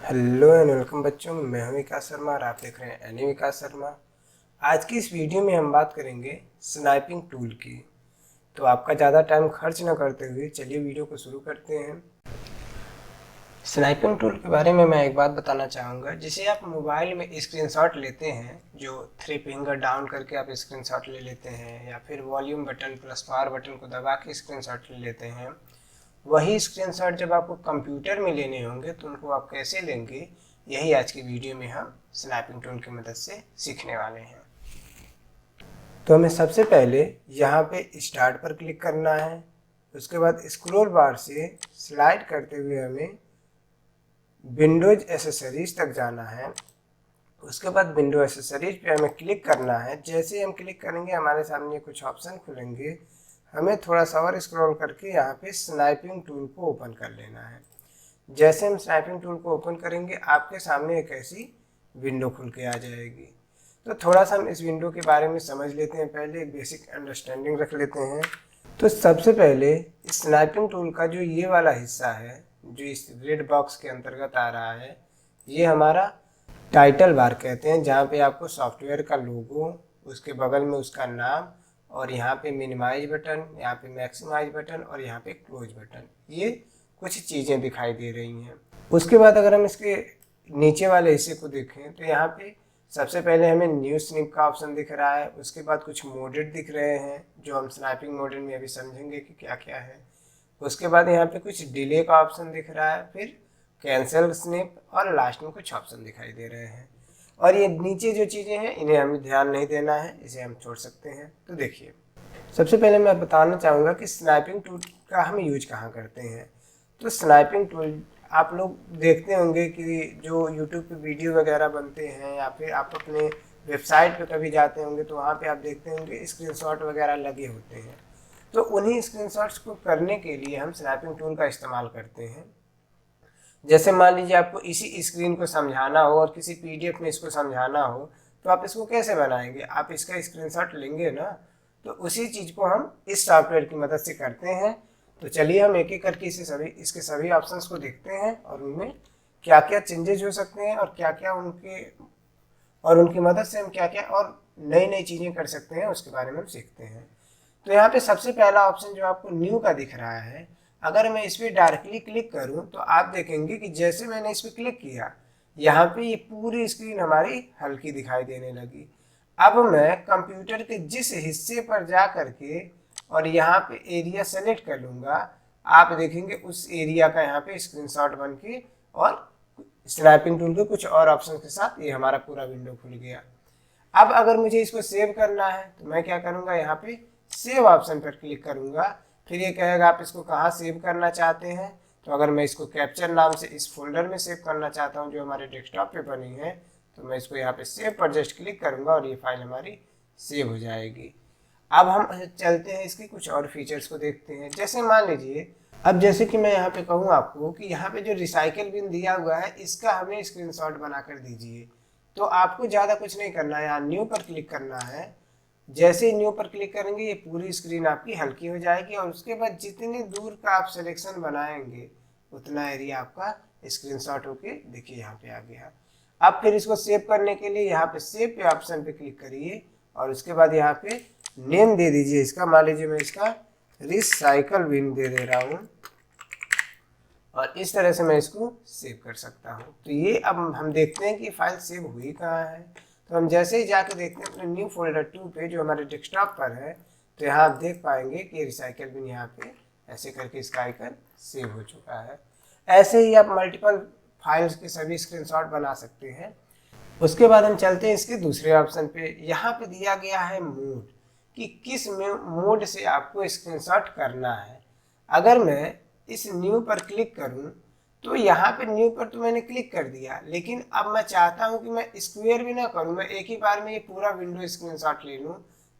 Hello and welcome बच्चों, मैं हूं विकास शर्मा और आप देख रहे हैं एनी विकास शर्मा। आज की इस वीडियो में हम बात करेंगे स्नाइपिंग टूल की। तो आपका ज़्यादा टाइम खर्च न करते हुए चलिए वीडियो को शुरू करते हैं। स्नाइपिंग टूल के बारे में मैं एक बात बताना चाहूँगा। जिसे आप मोबाइल में स्क्रीनशॉट लेते हैं, जो 3 फिंगर डाउन करके आप स्क्रीनशॉट ले लेते हैं, या फिर volume button plus power button को दबा के स्क्रीनशॉट ले लेते हैं, वही स्क्रीनशॉट जब आपको कंप्यूटर में लेने होंगे तो उनको आप कैसे लेंगे, यही आज की वीडियो में हम स्नैपिंग टूल की मदद से सीखने वाले हैं। तो हमें सबसे पहले यहाँ पे स्टार्ट पर क्लिक करना है। उसके बाद स्क्रॉल बार से स्लाइड करते हुए हमें विंडोज एसेसरीज तक जाना है। उसके बाद विंडो एसेसरीज पे हमें क्लिक करना है। जैसे हम क्लिक करेंगे हमारे सामने कुछ ऑप्शन खुलेंगे। हमें थोड़ा सा और स्क्रॉल करके यहाँ पे स्नाइपिंग टूल को ओपन कर लेना है। जैसे हम स्नाइपिंग टूल को ओपन करेंगे आपके सामने एक ऐसी विंडो खुल के आ जाएगी। तो थोड़ा सा हम इस विंडो के बारे में समझ लेते हैं, पहले एक बेसिक अंडरस्टैंडिंग रख लेते हैं। तो सबसे पहले इस स्नाइपिंग टूल का जो ये वाला हिस्सा है, जो इस रेड बॉक्स के अंतर्गत आ रहा है, ये हमारा टाइटल बार कहते हैं, जहाँ पे आपको सॉफ्टवेयर का लोगो, उसके बगल में उसका नाम, और यहाँ पे मिनिमाइज बटन, यहाँ पे मैक्सिमाइज बटन और यहाँ पे क्लोज बटन, ये कुछ चीज़ें दिखाई दे रही हैं। उसके बाद अगर हम इसके नीचे वाले हिस्से को देखें तो यहाँ पे सबसे पहले हमें न्यू स्निप का ऑप्शन दिख रहा है। उसके बाद कुछ मोडेड दिख रहे हैं, जो हम स्नैपिंग मोडेड में अभी समझेंगे कि क्या क्या है। उसके बाद यहाँ पे कुछ डिले का ऑप्शन दिख रहा है, फिर कैंसिल स्निप, और लास्ट में कुछ ऑप्शन दिखाई दे रहे हैं। और ये नीचे जो चीज़ें हैं इन्हें हमें ध्यान नहीं देना है, इसे हम छोड़ सकते हैं। तो देखिए, सबसे पहले मैं बताना चाहूँगा कि स्नैपिंग टूल का हम यूज कहाँ करते हैं। तो स्नैपिंग टूल आप लोग देखते होंगे कि जो यूट्यूब पे वीडियो वगैरह बनते हैं, या फिर आप अपने वेबसाइट पे कभी जाते होंगे तो वहाँ पे आप देखते होंगे स्क्रीनशॉट वगैरह लगे होते हैं। तो उन्हीं स्क्रीनशॉट्स को करने के लिए हम स्नैपिंग टूल का इस्तेमाल करते हैं। जैसे मान लीजिए आपको इसी स्क्रीन को समझाना हो और किसी पीडीएफ में इसको समझाना हो, तो आप इसको कैसे बनाएंगे? आप इसका स्क्रीनशॉट लेंगे ना। तो उसी चीज़ को हम इस सॉफ्टवेयर की मदद से करते हैं। तो चलिए हम एक एक करके इसके सभी ऑप्शंस को देखते हैं और उनमें क्या क्या चेंजेज हो सकते हैं, और क्या क्या उनकी मदद से हम क्या क्या और नई नई चीज़ें कर सकते हैं, उसके बारे में हम सीखते हैं। तो यहाँ पे सबसे पहला ऑप्शन जो आपको न्यू का दिख रहा है, अगर मैं इस पर डायरेक्टली क्लिक करूँ तो आप देखेंगे कि जैसे मैंने इस पर क्लिक किया, यहाँ पे ये पूरी स्क्रीन हमारी हल्की दिखाई देने लगी। अब मैं कंप्यूटर के जिस हिस्से पर जा करके और यहाँ पे एरिया सेलेक्ट कर लूँगा, आप देखेंगे उस एरिया का यहाँ पे स्क्रीनशॉट बन के और स्नैपिंग टूल के कुछ और ऑप्शन के साथ ये हमारा पूरा विंडो खुल गया। अब अगर मुझे इसको सेव करना है तो मैं क्या करूँगा, यहाँ पे सेव ऑप्शन पर क्लिक करूँगा। फिर ये कहेगा आप इसको कहाँ सेव करना चाहते हैं। तो अगर मैं इसको कैप्चर नाम से इस फोल्डर में सेव करना चाहता हूँ जो हमारे डेस्कटॉप पे बनी है, तो मैं इसको यहाँ पे सेव पर जस्ट क्लिक करूँगा और ये फाइल हमारी सेव हो जाएगी। अब हम चलते हैं इसके कुछ और फीचर्स को देखते हैं। जैसे मान लीजिए, अब जैसे कि मैं यहाँ पे कहूँ आपको कि यहाँ पे जो रिसाइकल बिन दिया हुआ है इसका हमें स्क्रीनशॉट बना कर दीजिए, तो आपको ज़्यादा कुछ नहीं करना है, यहाँ न्यू पर क्लिक करना है। जैसे ही न्यू पर क्लिक करेंगे ये पूरी स्क्रीन आपकी हल्की हो जाएगी, और उसके बाद जितनी दूर का आप सिलेक्शन बनाएंगे उतना एरिया आपका स्क्रीनशॉट होके देखिए यहाँ पे आ गया। अब फिर इसको सेव करने के लिए यहाँ पे सेव पे ऑप्शन पे क्लिक करिए, और उसके बाद यहाँ पे नेम दे दीजिए इसका। मान लीजिए मैं इसका रिसाइकल बिन दे रहा हूँ, और इस तरह से मैं इसको सेव कर सकता हूँ। तो ये अब हम देखते हैं कि फाइल सेव हुई कहाँ है। तो हम जैसे ही जाके देखते हैं अपने न्यू फोल्डर 2 पे जो हमारे डेस्कटॉप पर है, तो यहाँ आप देख पाएंगे कि रिसाइकल बिन यहाँ पे ऐसे करके इसका आइकन सेव हो चुका है। ऐसे ही आप मल्टीपल फाइल्स के सभी स्क्रीनशॉट बना सकते हैं। उसके बाद हम चलते हैं इसके दूसरे ऑप्शन पे। यहाँ पे दिया गया है मोड, कि किस मोड से आपको स्क्रीनशॉट करना है। अगर मैं इस न्यू पर क्लिक करूं तो यहाँ पे न्यू पर तो मैंने क्लिक कर दिया, लेकिन अब मैं चाहता हूं कि मैं स्क्वायर भी ना करूं, मैं एक ही बार में ये पूरा विंडो स्क्रीनशॉट ले लूं।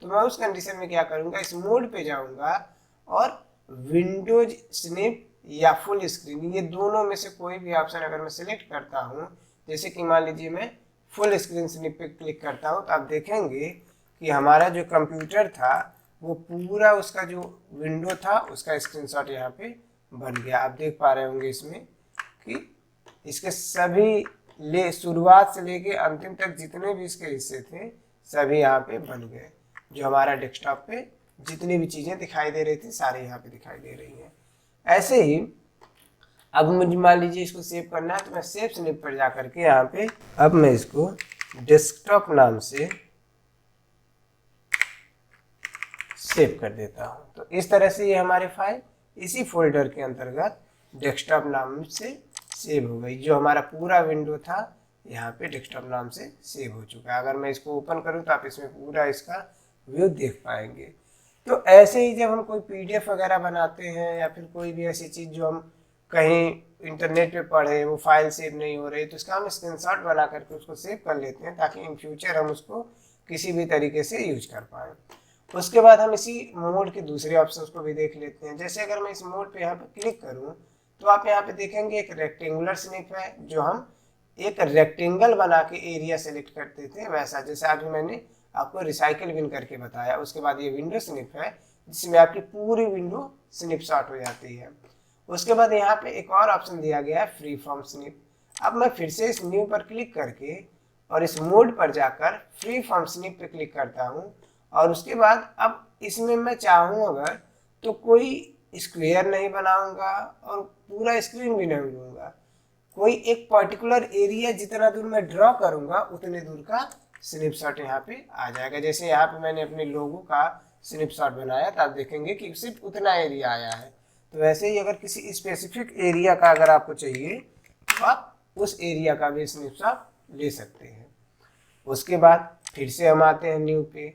तो मैं उस कंडीशन में क्या करूंगा, इस मोड पे जाऊंगा और विंडोज स्निप या फुल स्क्रीन, ये दोनों में से कोई भी ऑप्शन अगर मैं सिलेक्ट करता हूँ, जैसे कि मान लीजिए मैं फुल स्क्रीन स्निप पे क्लिक करता हूँ, तो आप देखेंगे कि हमारा जो कंप्यूटर था वो पूरा उसका जो विंडो था उसका स्क्रीनशॉट यहाँ पे बन गया। आप देख पा रहे होंगे इसमें कि इसके सभी शुरुआत से लेके अंतिम तक जितने भी इसके हिस्से थे सभी यहाँ पे बन गए। जो हमारा डेस्कटॉप पे जितनी भी चीज़ें दिखाई दे रही थी सारी यहाँ पे दिखाई दे रही हैं। ऐसे ही अब मुझे मान लीजिए इसको सेव करना है तो मैं सेव स्निप पर जा करके यहाँ पे अब मैं इसको डेस्कटॉप नाम से सेव कर देता हूँ। तो इस तरह से ये हमारी फाइल इसी फोल्डर के अंतर्गत डेस्कटॉप नाम से सेव हो गई। जो हमारा पूरा विंडो था यहाँ पे डेस्कटॉप नाम से सेव हो चुका है। अगर मैं इसको ओपन करूँ तो आप इसमें पूरा इसका व्यू देख पाएंगे। तो ऐसे ही जब हम कोई PDF वगैरह बनाते हैं या फिर कोई भी ऐसी चीज़ जो हम कहीं इंटरनेट पे पढ़े वो फाइल सेव नहीं हो रही तो इसका हम स्क्रीनशॉट बना करके उसको सेव कर लेते हैं ताकि इन फ्यूचर हम उसको किसी भी तरीके से यूज कर पाएँ। उसके बाद हम इसी मोड के दूसरे ऑप्शंस को भी देख लेते हैं। जैसे अगर मैं इस मोड पे यहाँ पे क्लिक करूँ तो आप यहाँ पे देखेंगे एक रेक्टेंगुलर स्निप है। जो हम एक रेक्टेंगल बना के एरिया सेलेक्ट करते थे वैसा, जैसे अभी मैंने आपको रिसाइकिल बिन करके बताया। उसके बाद ये विंडो स्निप है जिसमें आपकी पूरी विंडो स्निप शॉट हो जाती है। उसके बाद यहाँ पे एक और ऑप्शन दिया गया है फ्री फॉर्म स्निप। अब मैं फिर से इस न्यू पर क्लिक करके और इस मोड पर जाकर फ्री फॉर्म स्निप पे क्लिक करता हूँ। और उसके बाद अब इसमें मैं चाहूँ अगर तो कोई स्क्वायर नहीं बनाऊंगा और पूरा स्क्रीन भी नहीं लूँगा। कोई एक पर्टिकुलर एरिया जितना दूर मैं ड्रॉ करूँगा उतने दूर का स्नैपशॉट यहाँ पे आ जाएगा। जैसे यहाँ पे मैंने अपने लोगो का स्नैपशॉट बनाया तो आप देखेंगे कि सिर्फ उतना एरिया आया है। तो वैसे ही अगर किसी स्पेसिफिक एरिया का अगर आपको चाहिए तो आप उस एरिया का भी स्नैपशॉट ले सकते हैं। उसके बाद फिर से हम आते हैं न्यू पे।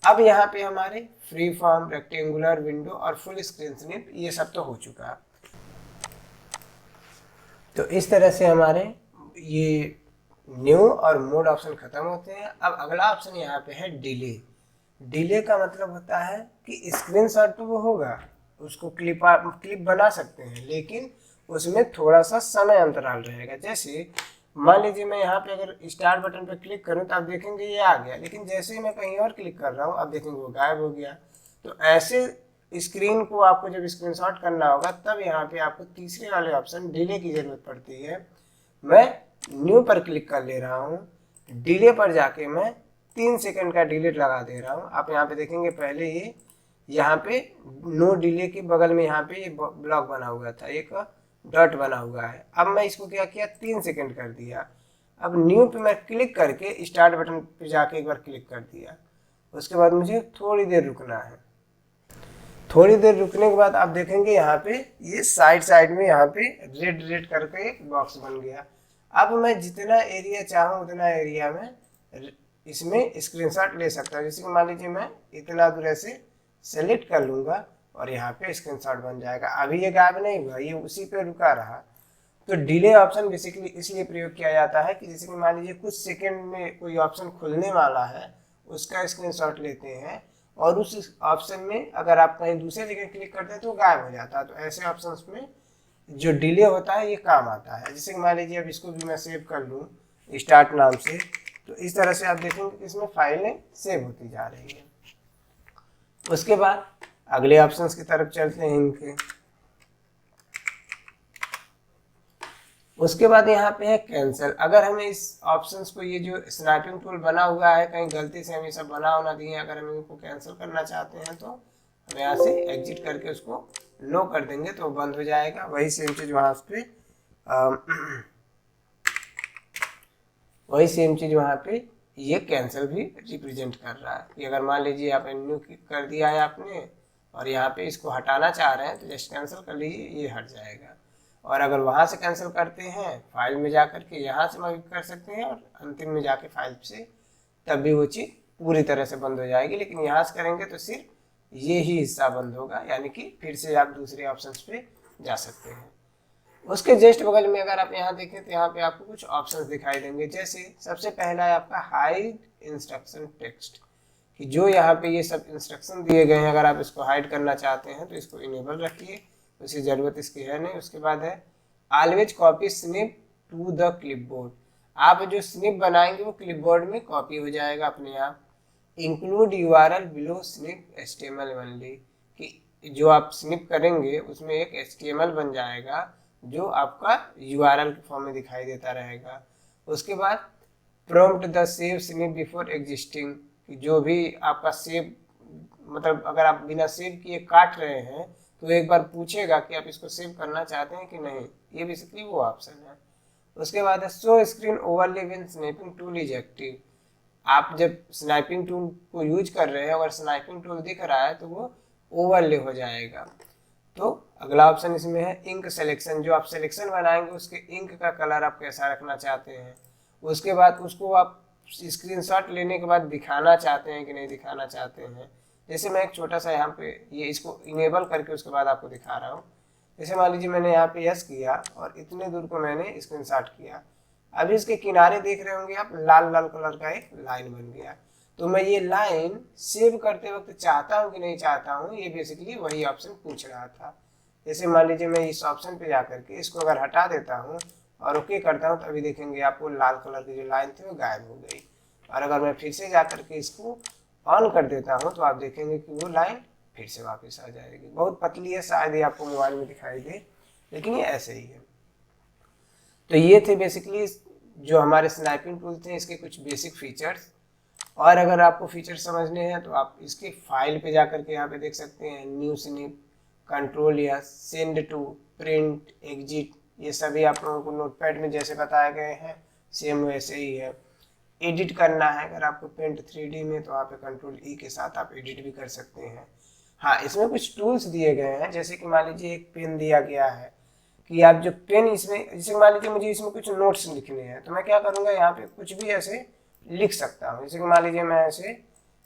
अब यहाँ पे हमारे फ्री फॉर्म, रेक्टेंगुलर, विंडो और फुल स्क्रीन स्निप ये सब तो हो चुका है। तो इस तरह से हमारे ये न्यू और मोड ऑप्शन खत्म होते हैं। अब अगला ऑप्शन यहाँ पे है डिले। डिले का मतलब होता है कि स्क्रीनशॉट तो वो होगा, उसको क्लिप बना सकते हैं, लेकिन उसमें थोड़ा सा समय अंतराल रहेगा। जैसे मान लीजिए मैं यहाँ पे अगर स्टार्ट बटन पे क्लिक करूँ तो आप देखेंगे ये आ गया, लेकिन जैसे ही मैं कहीं और क्लिक कर रहा हूँ आप देखेंगे वो गायब हो गया। तो ऐसे स्क्रीन को आपको जब स्क्रीनशॉट करना होगा तब यहाँ पे आपको तीसरे वाले ऑप्शन डिले की ज़रूरत पड़ती है। मैं न्यू पर क्लिक कर ले रहा हूँ, डिले पर जाके मैं 3 सेकंड का डिले लगा दे रहा हूँ। आप यहाँ पे देखेंगे पहले ये यहाँ पे नो डिले के बगल में यहाँ पे ये ब्लॉक बना हुआ था, एक डॉट बना हुआ है। अब मैं इसको क्या किया 3 सेकंड कर दिया। अब न्यू पे मैं क्लिक करके स्टार्ट बटन पे जाके एक बार क्लिक कर दिया। उसके बाद मुझे थोड़ी देर रुकना है। थोड़ी देर रुकने के बाद आप देखेंगे यहाँ पे ये साइड में यहाँ पे रेड रेड करके एक बॉक्स बन गया। अब मैं जितना एरिया चाहूँ उतना एरिया में इसमें स्क्रीनशॉट ले सकता हूँ। जैसे कि मान लीजिए मैं इतना दूर ऐसे सेलेक्ट कर लूँगा और यहाँ पे स्क्रीनशॉट बन जाएगा। अभी ये गायब नहीं हुआ, ये उसी पे रुका रहा। तो डिले ऑप्शन बेसिकली इसलिए प्रयोग किया जाता है कि जैसे कि मान लीजिए कुछ सेकंड में कोई ऑप्शन खुलने वाला है, उसका स्क्रीनशॉट लेते हैं और उस ऑप्शन में अगर आप कहीं दूसरे जगह क्लिक करते हैं तो गायब हो जाता है। तो ऐसे ऑप्शंस में जो डिले होता है ये काम आता है। जैसे कि मान लीजिए अब इसको भी मैं सेव कर लूँ स्टार्ट नाम से, तो इस तरह से आप देखेंगे कि इसमें फाइलें सेव होती जा रही है। उसके बाद अगले ऑप्शंस की तरफ चलते हैं इनके। उसके बाद यहाँ पे है कैंसिल। अगर हमें इस ऑप्शंस को, ये जो स्नैपिंग टूल बना हुआ है, कहीं गलती से हम ये सब बना होना दिए, अगर हम इनको कैंसिल करना चाहते हैं तो हम यहाँ से एग्जिट करके उसको नो कर देंगे तो बंद हो जाएगा। वही सेम चीज़ वहाँ पे वही सेम चीज़ वहाँ पे ये कैंसिल भी रिप्रेजेंट कर रहा है कि अगर मान लीजिए आप न्यू कर दिया है आपने और यहाँ पे इसको हटाना चाह रहे हैं तो जस्ट कैंसिल कर लीजिए, ये हट जाएगा। और अगर वहाँ से कैंसिल करते हैं फाइल में जा कर के यहाँ से मॉडिफाई कर सकते हैं और अंतिम में जाके फाइल से, तब भी वो चीज़ पूरी तरह से बंद हो जाएगी। लेकिन यहाँ से करेंगे तो सिर्फ ये ही हिस्सा बंद होगा, यानी कि फिर से आप दूसरे ऑप्शन पे जा सकते हैं। उसके जस्ट बगल में अगर आप यहाँ देखें तो यहाँ पे आपको कुछ ऑप्शंस दिखाई देंगे। जैसे सबसे पहला है आपका हाइड इंस्ट्रक्शन टेक्स्ट, कि जो यहाँ पे ये सब इंस्ट्रक्शन दिए गए हैं अगर आप इसको हाइड करना चाहते हैं तो इसको इनेबल रखिए, उसकी ज़रूरत इसकी है नहीं। उसके बाद है always copy snip to the clipboard. आप जो स्निप बनाएंगे वो क्लिपबोर्ड में कॉपी हो जाएगा अपने आप। Include URL below snip HTML only, कि जो आप स्निप करेंगे उसमें एक HTML बन जाएगा जो आपका URL के फॉर्म में दिखाई देता रहेगा। उसके बाद prompt the save snip before existing, जो भी आपका सेव मतलब अगर आप बिना सेव किए काट रहे हैं तो एक बार पूछेगा कि आप इसको सेव करना चाहते हैं कि नहीं, ये बेसिकली वो ऑप्शन है। उसके बाद है show screen overlay when snapping tool is active, आप जब स्नैपिंग टूल को यूज कर रहे हैं अगर स्नैपिंग टूल दिख रहा है तो वो ओवरले हो जाएगा। तो अगला ऑप्शन इसमें है इंक सिलेक्शन, जो आप सिलेक्शन बनाएंगे उसके इंक का कलर आप कैसा रखना चाहते हैं। उसके बाद उसको आप स्क्रीनशॉट लेने के बाद दिखाना चाहते हैं कि नहीं दिखाना चाहते हैं। जैसे मैं एक छोटा सा यहाँ पे ये इसको इनेबल करके उसके बाद आपको दिखा रहा हूँ। जैसे मान लीजिए मैंने यहाँ पे यस किया और इतने दूर को मैंने स्क्रीनशॉट किया, अभी इसके किनारे देख रहे होंगे आप लाल लाल कलर का एक लाइन बन गया। तो मैं ये लाइन सेव करते वक्त चाहता हूँ कि नहीं चाहता हूँ, ये बेसिकली वही ऑप्शन पूछ रहा था। जैसे मान लीजिए मैं इस ऑप्शन पे जा करके इसको अगर हटा देता हूँ और ओके करता हूँ तो अभी देखेंगे आपको लाल कलर की जो लाइन थी वो गायब हो गई। और अगर मैं फिर से जा करके इसको ऑन कर देता हूँ तो आप देखेंगे कि वो लाइन फिर से वापस आ जाएगी। बहुत पतली है, शायद ये आपको मोबाइल में दिखाई दे, लेकिन ये ऐसे ही है। तो ये थे बेसिकली जो हमारे स्नैपिंग टूल थे, इसके कुछ बेसिक फीचर्स। और अगर आपको फीचर्स समझने हैं तो आप इसके फाइल पे जा करके यहाँ पे देख सकते हैं न्यू स्निप, कंट्रोल या सेंड टू, प्रिंट, एग्जिट, ये सभी आप लोगों को नोटपैड में जैसे बताए गए हैं सेम वैसे ही है। एडिट करना है अगर आपको पेंट 3D में तो आप कंट्रोल ई के साथ आप एडिट भी कर सकते हैं। हाँ, इसमें कुछ टूल्स दिए गए हैं, जैसे कि मान लीजिए एक पेन दिया गया है कि आप जो पेन इसमें, जैसे मान लीजिए मुझे इसमें कुछ नोट्स लिखने हैं तो मैं क्या करूँगा यहाँ पे कुछ भी ऐसे लिख सकता हूँ। जैसे कि मान लीजिए मैं ऐसे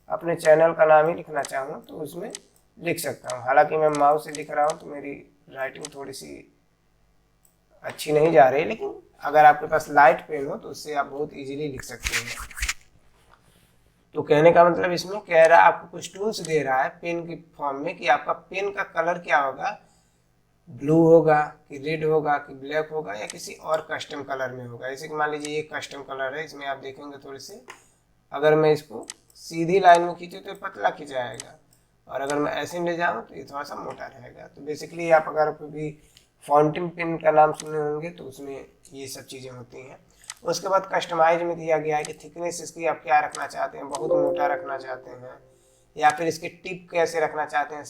अपने चैनल का नाम ही लिखना चाहूँ तो उसमें लिख सकता हूँ। हालांकि मैं माउस से लिख रहा हूँ तो मेरी राइटिंग थोड़ी सी अच्छी नहीं जा रही, लेकिन अगर आपके पास लाइट पेन हो तो उससे आप बहुत इजीली लिख सकते हैं। तो कहने का मतलब इसमें कह रहा है आपको कुछ टूल्स दे रहा है पेन के फॉर्म में कि आपका पेन का कलर क्या होगा, ब्लू होगा कि रेड होगा कि ब्लैक होगा या किसी और कस्टम कलर में होगा। जैसे कि मान लीजिए ये कस्टम कलर है, इसमें आप देखेंगे थोड़े से अगर मैं इसको सीधी लाइन में खींचूँ तो पतला खिंचाएगा और अगर मैं ऐसे ले जाऊँ तो ये थोड़ा सा मोटा रहेगा। तो बेसिकली आप अगर कभी फाउंटेन पेन का नाम सुने होंगे तो उसमें ये सब चीज़ें होती हैं। उसके बाद कस्टमाइज में दिया गया है कि थिकनेस इसकी आप क्या रखना चाहते हैं, बहुत मोटा रखना चाहते हैं या फिर इसके टिप कैसे रखना चाहते हैं,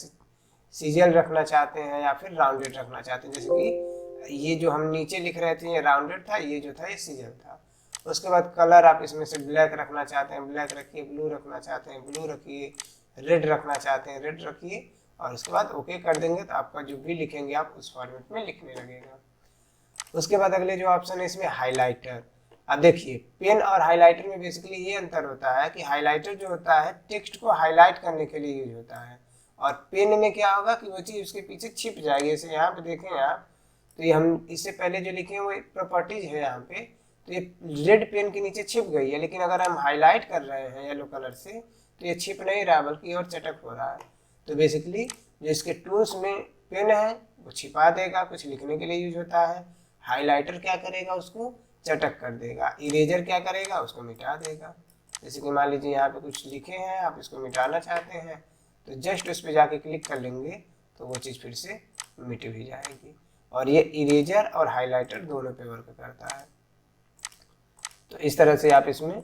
सीजल रखना चाहते हैं या फिर राउंडेड रखना चाहते हैं। जैसे कि ये जो हम नीचे लिख रहे थे ये राउंडेड था, ये जो था ये सीजल था। उसके बाद कलर आप इसमें से ब्लैक रखना चाहते हैं ब्लैक रखिए, ब्लू रखना चाहते हैं ब्लू रखिए, रेड रखना चाहते हैं रेड रखिए और उसके बाद ओके कर देंगे तो आपका जो भी लिखेंगे आप उस फॉर्मेट में लिखने लगेगा। उसके बाद अगले जो ऑप्शन है इसमें हाइलाइटर। अब देखिए पेन और हाइलाइटर में बेसिकली ये अंतर होता है कि हाइलाइटर जो होता है टेक्स्ट को हाईलाइट करने के लिए यूज होता है और पेन में क्या होगा कि वो चीज़ उसके पीछे छिप जाएगी। जैसे यहाँ पे देखें आप तो ये हम इससे पहले जो लिखे हैं वो प्रॉपर्टीज है यहाँ पे, तो ये रेड पेन के नीचे छिप गई है, लेकिन अगर हम हाईलाइट कर रहे हैं येलो कलर से तो ये छिप नहीं रहा बल्कि और चटक हो रहा है। तो बेसिकली जो इसके टूल्स में पेन है वो छिपा देगा, कुछ लिखने के लिए यूज होता है। हाइलाइटर क्या करेगा, उसको चटक कर देगा। इरेजर क्या करेगा, उसको मिटा देगा। जैसे कि मान लीजिए यहाँ पे कुछ लिखे हैं, आप इसको मिटाना चाहते हैं तो जस्ट उस पर जाके क्लिक कर लेंगे तो वो चीज़ फिर से मिट भी जाएगी। और ये इरेजर और हाइलाइटर दोनों पे वर्क करता है। तो इस तरह से आप इसमें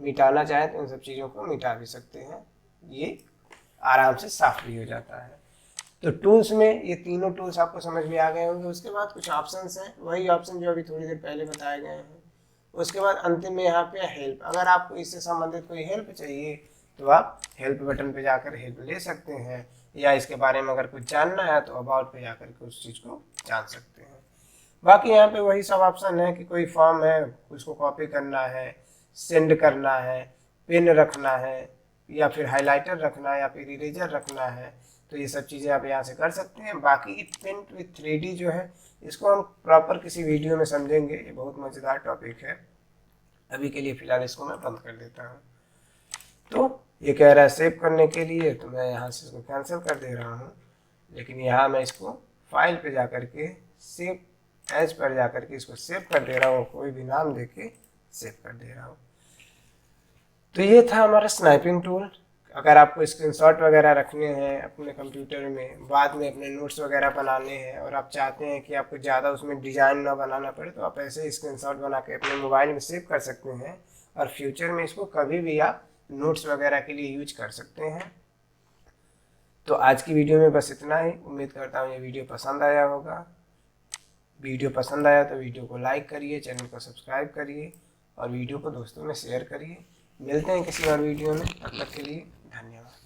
मिटाना चाहें तो इन सब चीज़ों को मिटा भी सकते हैं, ये आराम से साफ भी हो जाता है। तो टूल्स में ये तीनों टूल्स आपको समझ में आ गए होंगे। उसके बाद कुछ ऑप्शंस हैं, वही ऑप्शन जो अभी थोड़ी देर पहले बताए गए हैं। उसके बाद अंतिम में यहाँ पे हेल्प, अगर आपको इससे संबंधित कोई हेल्प चाहिए तो आप हेल्प बटन पे जाकर हेल्प ले सकते हैं, या इसके बारे में अगर कुछ जानना है तो अबाउट पे जाकर के उस चीज़ को जान सकते हैं। बाकी यहाँ पे वही सब ऑप्शन है कि कोई फॉर्म है उसको कॉपी करना है, सेंड करना है, पेन रखना है या फिर हाइलाइटर रखना है या फिर इरेजर रखना है, तो ये सब चीज़ें आप यहाँ से कर सकते हैं। बाकी पेंट विथ 3D जो है इसको हम प्रॉपर किसी वीडियो में समझेंगे, ये बहुत मज़ेदार टॉपिक है। अभी के लिए फ़िलहाल इसको मैं बंद कर देता हूँ। तो ये कह रहा है सेव करने के लिए, तो मैं यहाँ से इसको कैंसिल कर दे रहा हूँ, लेकिन यहाँ मैं इसको फाइल पे जा कर के सेव एज पर जा कर के इसको सेव कर दे रहा हूँ, कोई भी नाम दे के सेव कर दे रहा हूँ। तो ये था हमारा स्नैपिंग टूल। अगर आपको स्क्रीनशॉट वगैरह रखने हैं अपने कंप्यूटर में, बाद में अपने नोट्स वगैरह बनाने हैं, और आप चाहते हैं कि आपको ज़्यादा उसमें डिज़ाइन ना बनाना पड़े, तो आप ऐसे स्क्रीनशॉट बना के अपने मोबाइल में सेव कर सकते हैं और फ्यूचर में इसको कभी भी आप नोट्स वगैरह के लिए यूज कर सकते हैं। तो आज की वीडियो में बस इतना ही। उम्मीद करता हूँ ये वीडियो पसंद आया होगा। वीडियो पसंद आया तो वीडियो को लाइक करिए, चैनल को सब्सक्राइब करिए और वीडियो को दोस्तों में शेयर करिए। मिलते हैं किसी और वीडियो में, तब तक के लिए धन्यवाद।